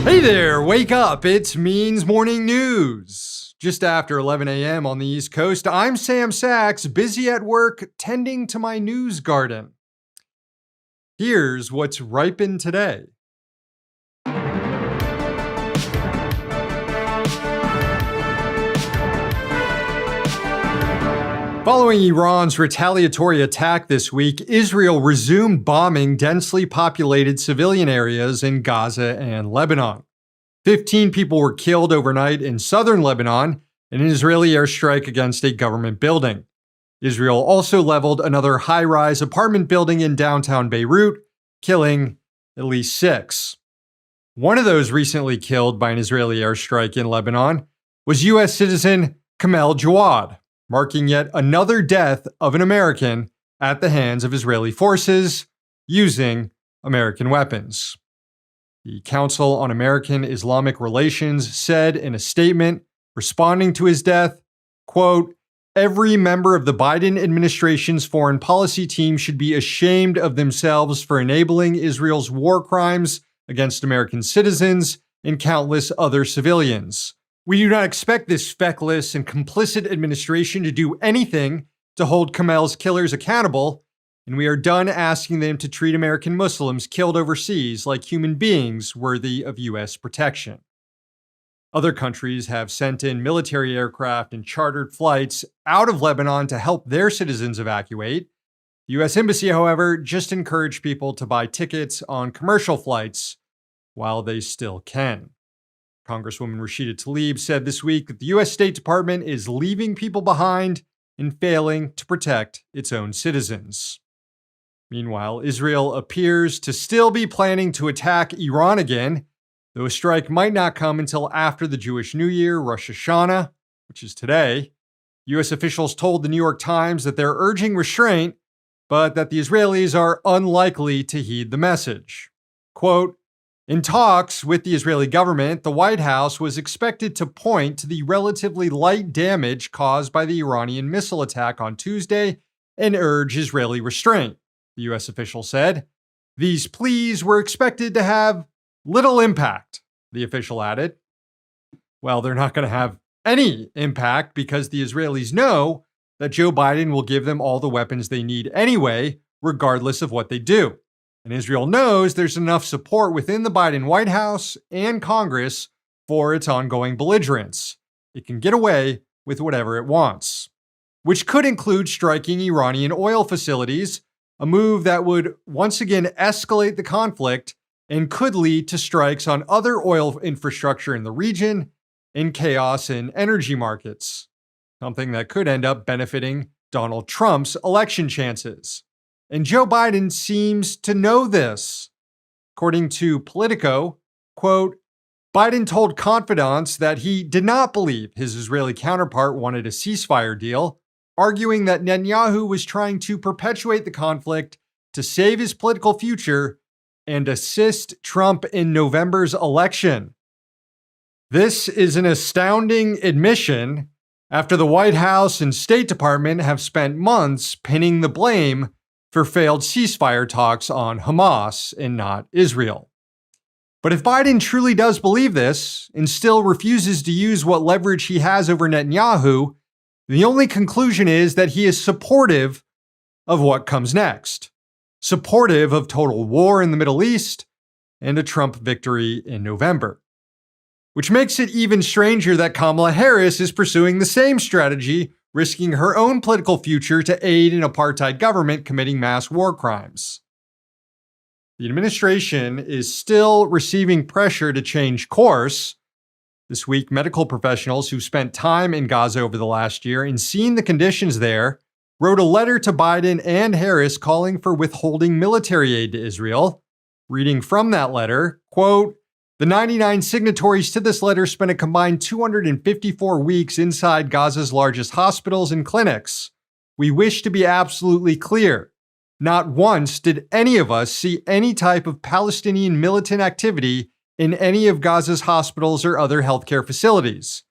Hey there, wake up. It's Means Morning News. Just after 11 a.m. on the East Coast, I'm Sam Sachs, busy at work tending to my news garden. Here's what's ripened today. Following Iran's retaliatory attack this week, Israel resumed bombing densely populated civilian areas in Gaza and Lebanon. 15 people were killed overnight in southern Lebanon in an Israeli airstrike against a government building. Israel also leveled another high-rise apartment building in downtown Beirut, killing at least 6. One of those recently killed by an Israeli airstrike in Lebanon was U.S. citizen Kamel Jawad, marking yet another death of an American at the hands of Israeli forces using American weapons. The Council on American Islamic Relations said in a statement responding to his death, quote, "Every member of the Biden administration's foreign policy team should be ashamed of themselves for enabling Israel's war crimes against American citizens and countless other civilians. We do not expect this feckless and complicit administration to do anything to hold Kamel's killers accountable, and we are done asking them to treat American Muslims killed overseas like human beings worthy of U.S. protection." Other countries have sent in military aircraft and chartered flights out of Lebanon to help their citizens evacuate. The U.S. Embassy, however, just encouraged people to buy tickets on commercial flights while they still can. Congresswoman Rashida Tlaib said this week that the U.S. State Department is leaving people behind and failing to protect its own citizens. Meanwhile, Israel appears to still be planning to attack Iran again, though a strike might not come until after the Jewish New Year, Rosh Hashanah, which is today. U.S. officials told the New York Times that they're urging restraint, but that the Israelis are unlikely to heed the message. Quote, "In talks with the Israeli government, the White House was expected to point to the relatively light damage caused by the Iranian missile attack on Tuesday and urge Israeli restraint," the U.S. official said. "These pleas were expected to have little impact," the official added. Well, they're not going to have any impact because the Israelis know that Joe Biden will give them all the weapons they need anyway, regardless of what they do. And Israel knows there's enough support within the Biden White House and Congress for its ongoing belligerence. It can get away with whatever it wants, which could include striking Iranian oil facilities, a move that would once again escalate the conflict and could lead to strikes on other oil infrastructure in the region and chaos in energy markets, something that could end up benefiting Donald Trump's election chances. And Joe Biden seems to know this. According to Politico, quote, "Biden told confidants that he did not believe his Israeli counterpart wanted a ceasefire deal, arguing that Netanyahu was trying to perpetuate the conflict to save his political future and assist Trump in November's election." This is an astounding admission after the White House and State Department have spent months pinning the blame for failed ceasefire talks on Hamas and not Israel. But if Biden truly does believe this and still refuses to use what leverage he has over Netanyahu, the only conclusion is that he is supportive of what comes next, supportive of total war in the Middle East and a Trump victory in November. Which makes it even stranger that Kamala Harris is pursuing the same strategy, risking her own political future to aid an apartheid government committing mass war crimes. The administration is still receiving pressure to change course. This week, medical professionals who spent time in Gaza over the last year and seen the conditions there wrote a letter to Biden and Harris calling for withholding military aid to Israel. Reading from that letter, quote, "The 99 signatories to this letter spent a combined 254 weeks inside Gaza's largest hospitals and clinics. We wish to be absolutely clear. Not once did any of us see any type of Palestinian militant activity in any of Gaza's hospitals or other healthcare facilities.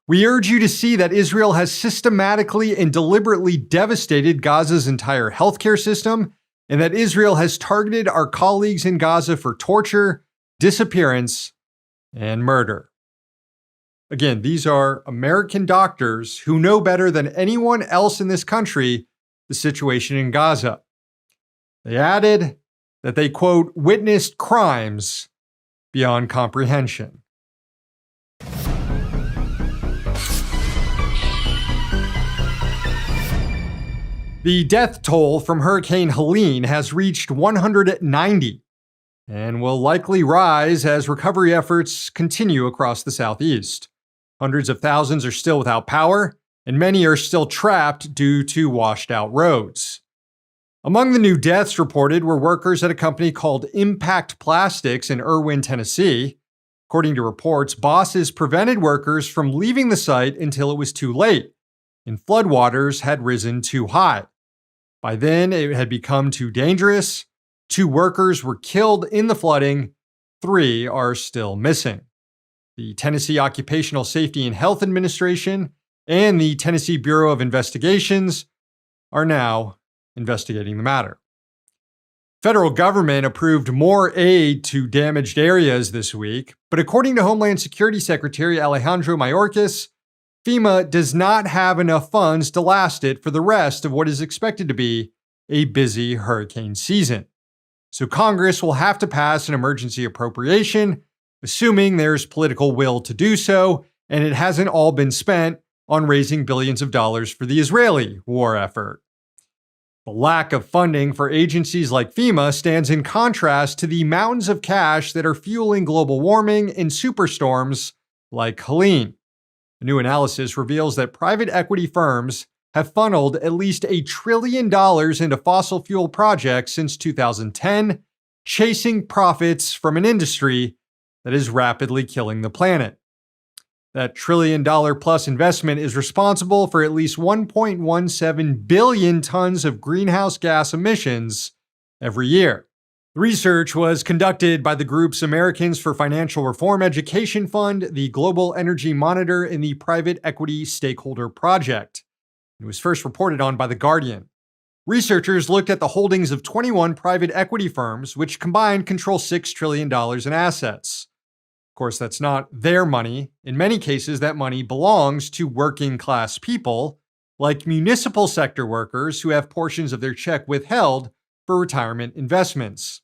We urge you to see that Israel has systematically and deliberately devastated Gaza's entire healthcare system, and that Israel has targeted our colleagues in Gaza for torture, disappearance, and murder." Again, these are American doctors who know better than anyone else in this country the situation in Gaza. They added that they, quote, "witnessed crimes beyond comprehension." The death toll from Hurricane Helene has reached 190 and will likely rise as recovery efforts continue across the Southeast. Hundreds of thousands are still without power, and many are still trapped due to washed out roads. Among the new deaths reported were workers at a company called Impact Plastics in Irwin, Tennessee. According to reports, bosses prevented workers from leaving the site until it was too late, and floodwaters had risen too high. By then, it had become too dangerous. 2 workers were killed in the flooding. 3 are still missing. The Tennessee Occupational Safety and Health Administration and the Tennessee Bureau of Investigations are now investigating the matter. Federal government approved more aid to damaged areas this week, but according to Homeland Security Secretary Alejandro Mayorkas, FEMA does not have enough funds to last it for the rest of what is expected to be a busy hurricane season. So Congress will have to pass an emergency appropriation, assuming there's political will to do so, and it hasn't all been spent on raising billions of dollars for the Israeli war effort. The lack of funding for agencies like FEMA stands in contrast to the mountains of cash that are fueling global warming and superstorms like Helene. A new analysis reveals that private equity firms have funneled at least $1 trillion into fossil fuel projects since 2010, chasing profits from an industry that is rapidly killing the planet. That $1 trillion-plus investment is responsible for at least 1.17 billion tons of greenhouse gas emissions every year. The research was conducted by the groups Americans for Financial Reform Education Fund, the Global Energy Monitor, and the Private Equity Stakeholder Project. It was first reported on by The Guardian. Researchers looked at the holdings of 21 private equity firms, which combined control $6 trillion in assets. Of course, that's not their money. In many cases, that money belongs to working class people, like municipal sector workers who have portions of their check withheld for retirement investments.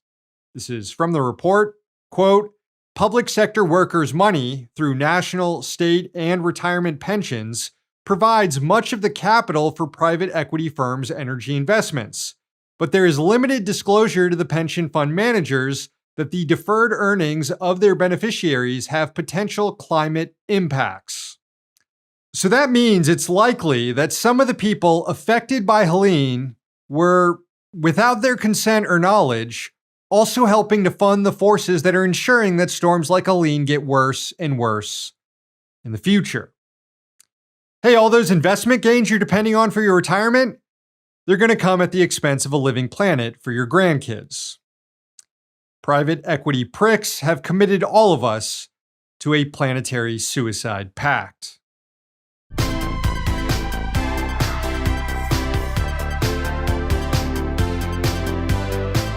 This is from the report, quote, "Public sector workers' money through national, state, and retirement pensions provides much of the capital for private equity firms' energy investments, but there is limited disclosure to the pension fund managers that the deferred earnings of their beneficiaries have potential climate impacts." So that means it's likely that some of the people affected by Helene were, without their consent or knowledge, also helping to fund the forces that are ensuring that storms like Helene get worse and worse in the future. Hey, all those investment gains you're depending on for your retirement, they're going to come at the expense of a living planet for your grandkids. Private equity pricks have committed all of us to a planetary suicide pact.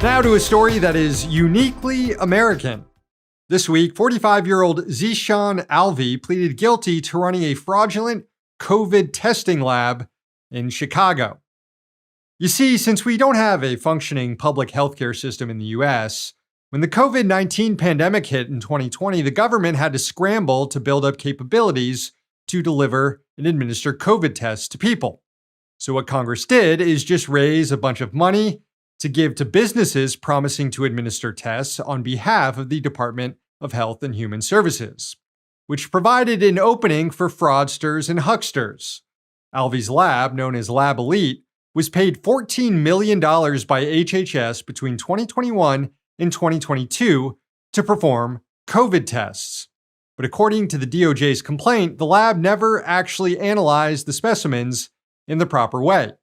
Now to a story that is uniquely American. This week, 45-year-old Zishan Alvi pleaded guilty to running a fraudulent COVID testing lab in Chicago. You see, since we don't have a functioning public healthcare system in the US, when the COVID-19 pandemic hit in 2020, the government had to scramble to build up capabilities to deliver and administer COVID tests to people. So what Congress did is just raise a bunch of money to give to businesses promising to administer tests on behalf of the Department of Health and Human Services, which provided an opening for fraudsters and hucksters. Alvi's lab, known as Lab Elite, was paid $14 million by HHS between 2021 in 2022 to perform COVID tests. But according to the DOJ's complaint, the lab never actually analyzed the specimens in the proper way,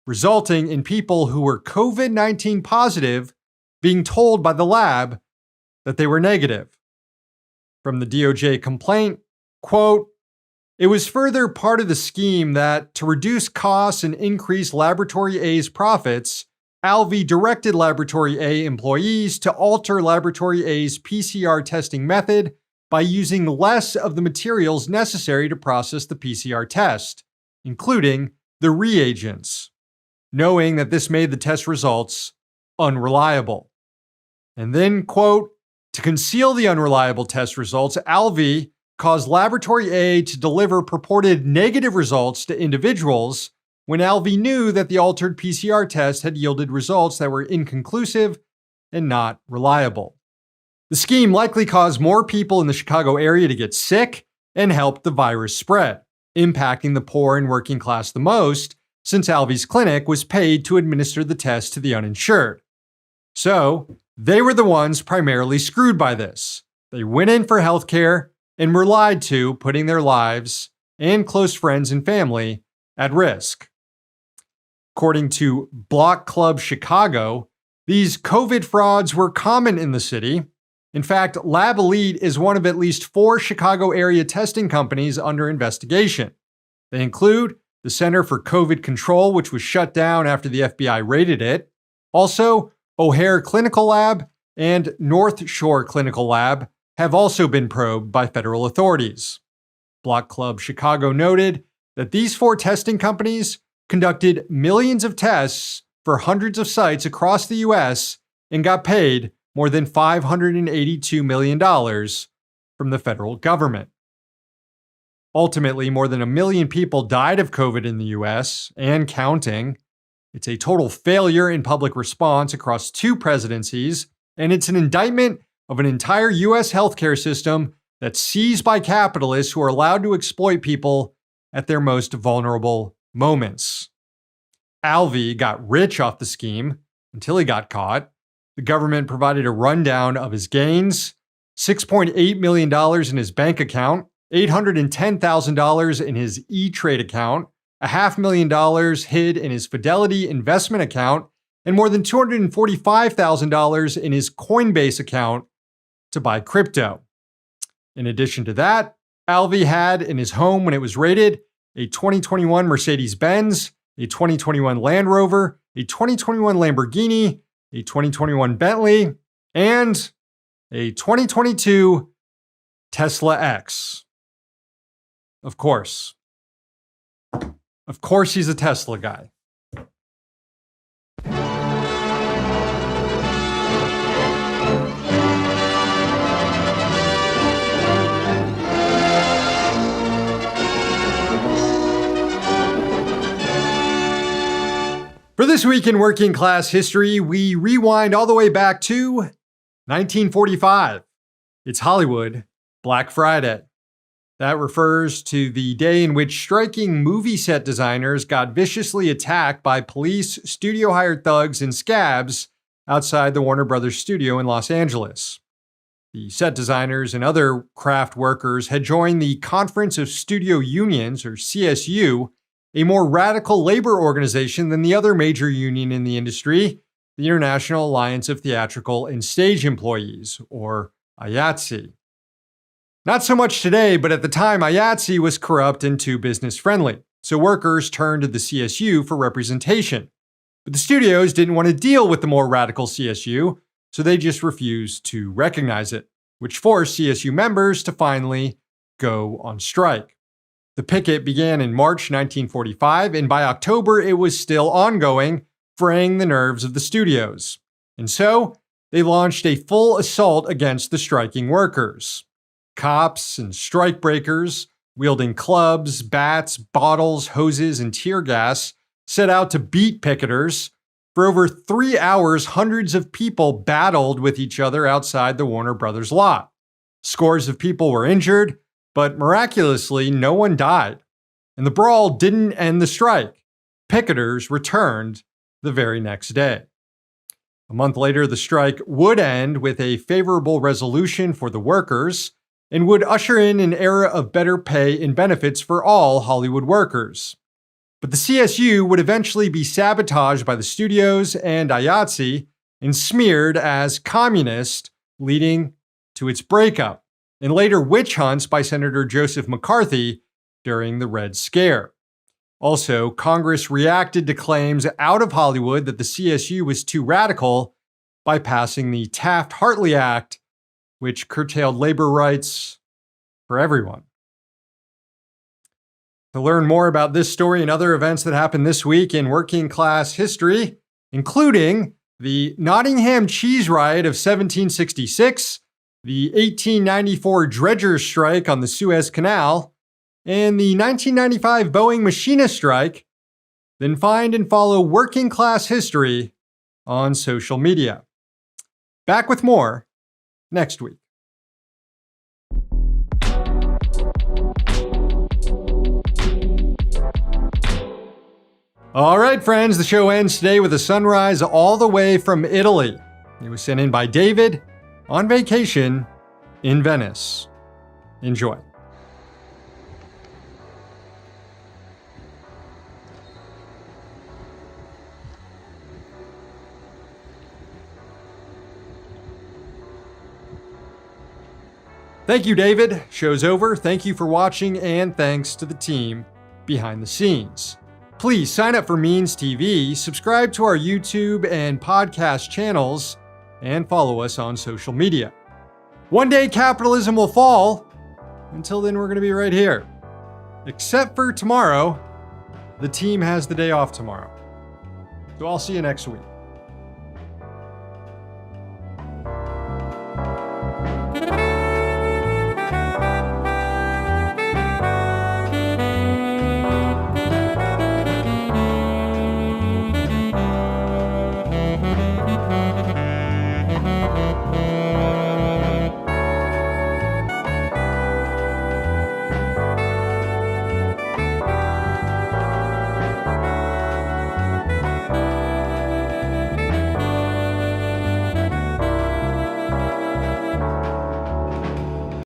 resulting in people who were COVID-19 positive being told by the lab that they were negative. From the DOJ complaint, quote, "It was further part of the scheme that, to reduce costs and increase Laboratory A's profits, Alvi directed Laboratory A employees to alter Laboratory A's PCR testing method by using less of the materials necessary to process the PCR test, including the reagents, knowing that this made the test results unreliable." And then, quote, "To conceal the unreliable test results, Alvi caused Laboratory A to deliver purported negative results to individuals when Alvi knew that the altered PCR test had yielded results that were inconclusive and not reliable. The scheme likely caused more people in the Chicago area to get sick and helped the virus spread, impacting the poor and working class the most, since Alvi's clinic was paid to administer the test to the uninsured. So, they were the ones primarily screwed by this. They went in for healthcare and were lied to, putting their lives and close friends and family at risk. According to Block Club Chicago, these COVID frauds were common in the city. In fact, Lab Elite is one of at least 4 Chicago area testing companies under investigation. They include the Center for COVID Control, which was shut down after the FBI raided it. Also, O'Hare Clinical Lab and North Shore Clinical Lab have also been probed by federal authorities. Block Club Chicago noted that these 4 testing companies conducted millions of tests for hundreds of sites across the U.S. and got paid more than $582 million from the federal government. Ultimately, more than 1 million people died of COVID in the U.S. and counting. It's a total failure in public response across 2 presidencies, and it's an indictment of an entire U.S. healthcare system that's seized by capitalists who are allowed to exploit people at their most vulnerable moments. Alvi got rich off the scheme until he got caught. The government provided a rundown of his gains: $6.8 million in his bank account, $810,000 in his E-Trade account, $500,000 hid in his Fidelity investment account, and more than $245,000 in his Coinbase account to buy crypto. In addition to that, Alvi had in his home when it was raided a 2021 Mercedes-Benz, a 2021 Land Rover, a 2021 Lamborghini, a 2021 Bentley, and a 2022 Tesla X. Of course. Of course he's a Tesla guy. For this week in working class history, we rewind all the way back to 1945. It's Hollywood Black Friday. That refers to the day in which striking movie set designers got viciously attacked by police, studio-hired thugs, and scabs outside the Warner Brothers studio in Los Angeles. The set designers and other craft workers had joined the Conference of Studio Unions, or CSU, a more radical labor organization than the other major union in the industry, the International Alliance of Theatrical and Stage Employees, or IATSE. Not so much today, but at the time, IATSE was corrupt and too business-friendly, so workers turned to the CSU for representation. But the studios didn't want to deal with the more radical CSU, so they just refused to recognize it, which forced CSU members to finally go on strike. The picket began in March 1945, and by October, it was still ongoing, fraying the nerves of the studios. And so, they launched a full assault against the striking workers. Cops and strikebreakers, wielding clubs, bats, bottles, hoses, and tear gas, set out to beat picketers. For over 3 hours, hundreds of people battled with each other outside the Warner Brothers lot. Scores of people were injured, but miraculously, no one died. And the brawl didn't end the strike. Picketers returned the very next day. A month later, the strike would end with a favorable resolution for the workers and would usher in an era of better pay and benefits for all Hollywood workers. But the CSU would eventually be sabotaged by the studios and IATSE and smeared as communist, leading to its breakup, and later witch hunts by Senator Joseph McCarthy during the Red Scare. Also, Congress reacted to claims out of Hollywood that the CSU was too radical by passing the Taft-Hartley Act, which curtailed labor rights for everyone. To learn more about this story and other events that happened this week in working class history, including the Nottingham Cheese Riot of 1766, the 1894 dredgers' strike on the Suez Canal, and the 1995 Boeing machinist strike, then find and follow Working Class History on social media. Back with more next week. All right, friends, the show ends today with a sunrise all the way from Italy. It was sent in by David on vacation in Venice. Enjoy. Thank you, David. Show's over. Thank you for watching, and thanks to the team behind the scenes. Please sign up for Means TV, subscribe to our YouTube and podcast channels, and follow us on social media. One day capitalism will fall. Until then, we're going to be right here. Except for tomorrow. The team has the day off tomorrow. So I'll see you next week.